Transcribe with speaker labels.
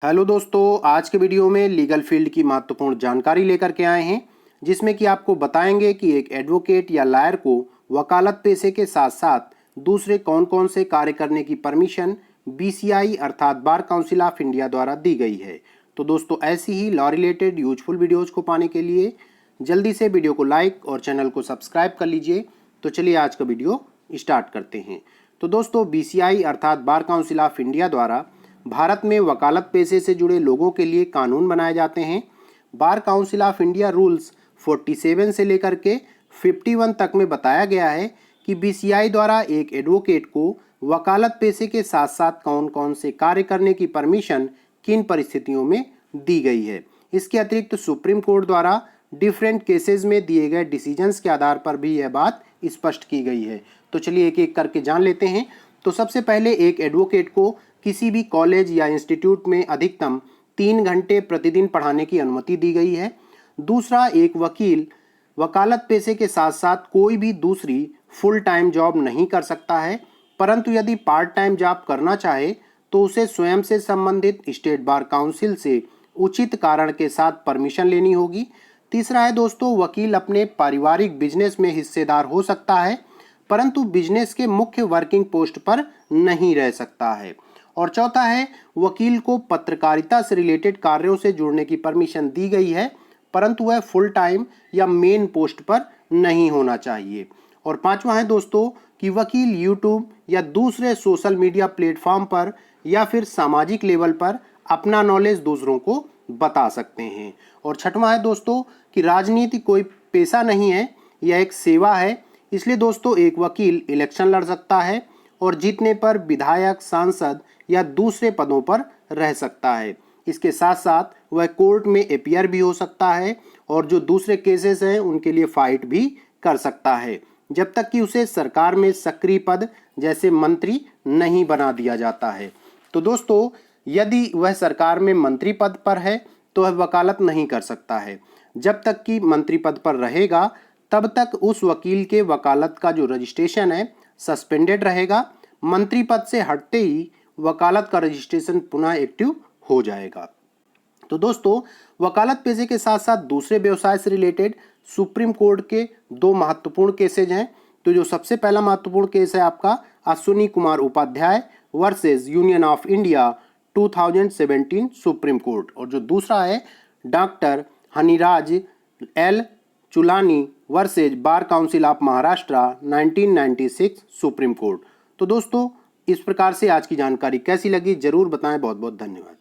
Speaker 1: Hello दोस्तों, आज के वीडियो में लीगल फील्ड की महत्वपूर्ण जानकारी लेकर के आए हैं, जिसमें कि आपको बताएंगे कि एक एडवोकेट या लायर को वकालत पेशे के साथ साथ दूसरे कौन कौन से कार्य करने की परमिशन बीसीआई अर्थात बार काउंसिल ऑफ इंडिया द्वारा दी गई है। तो दोस्तों, ऐसी ही लॉ रिलेटेड यूजफुल वीडियोज़ को पाने के लिए जल्दी से वीडियो को लाइक और चैनल को सब्सक्राइब कर लीजिए। तो चलिए आज का वीडियो स्टार्ट करते हैं। तो दोस्तों, बीसीआई अर्थात बार काउंसिल ऑफ इंडिया द्वारा भारत में वकालत पेशे से जुड़े लोगों के लिए कानून बनाए जाते हैं। बार काउंसिल ऑफ इंडिया रूल्स 47 से लेकर के 51 तक में बताया गया है कि बीसीआई द्वारा एक एडवोकेट को वकालत पेशे के साथ साथ कौन कौन से कार्य करने की परमिशन किन परिस्थितियों में दी गई है। इसके अतिरिक्त सुप्रीम कोर्ट द्वारा डिफरेंट केसेस में दिए गए डिसीजंस के आधार पर भी यह बात स्पष्ट की गई है। तो चलिए एक एक करके जान लेते हैं। तो सबसे पहले एक एडवोकेट को किसी भी कॉलेज या इंस्टीट्यूट में अधिकतम 3 घंटे प्रतिदिन पढ़ाने की अनुमति दी गई है। दूसरा, एक वकील वकालत पेशे के साथ साथ कोई भी दूसरी फुल टाइम जॉब नहीं कर सकता है, परंतु यदि पार्ट टाइम जॉब करना चाहे तो उसे स्वयं से संबंधित स्टेट बार काउंसिल से उचित कारण के साथ परमिशन लेनी होगी। तीसरा है दोस्तों, वकील अपने पारिवारिक बिजनेस में हिस्सेदार हो सकता है, परंतु बिजनेस के मुख्य वर्किंग पोस्ट पर नहीं रह सकता है। और चौथा है, वकील को पत्रकारिता से रिलेटेड कार्यों से जुड़ने की परमिशन दी गई है, परंतु वह फुल टाइम या मेन पोस्ट पर नहीं होना चाहिए। और पांचवा है दोस्तों कि वकील यूट्यूब या दूसरे सोशल मीडिया प्लेटफॉर्म पर या फिर सामाजिक लेवल पर अपना नॉलेज दूसरों को बता सकते हैं। और छठवां है दोस्तों कि राजनीति कोई पेशा नहीं है, यह एक सेवा है, इसलिए दोस्तों एक वकील इलेक्शन लड़ सकता है और जीतने पर विधायक, सांसद या दूसरे पदों पर रह सकता है। इसके साथ साथ वह कोर्ट में अपीयर भी हो सकता है और जो दूसरे केसेस हैं उनके लिए फाइट भी कर सकता है, जब तक कि उसे सरकार में सक्रिय पद जैसे मंत्री नहीं बना दिया जाता है। तो दोस्तों, यदि वह सरकार में मंत्री पद पर है तो वह वकालत नहीं कर सकता है। जब तक कि मंत्री पद पर रहेगा तब तक उस वकील के वकालत का जो रजिस्ट्रेशन है सस्पेंडेड रहेगा। मंत्री पद से हटते ही वकालत का रजिस्ट्रेशन पुनः एक्टिव हो जाएगा। तो दोस्तों, वकालत पेशे के साथ साथ दूसरे व्यवसाय से रिलेटेड सुप्रीम कोर्ट के 2 महत्वपूर्ण केसेज हैं। तो जो सबसे पहला महत्वपूर्ण केस है आपका Ashwini Kumar Upadhyay versus Union of India 2017 Supreme Court, और जो दूसरा है doctor Haniraj L Chulani versus Bar Council of Maharashtra 1996 Supreme Court. तो दोस्तों, इस प्रकार से आज की जानकारी कैसी लगी जरूर बताएं। बहुत बहुत धन्यवाद।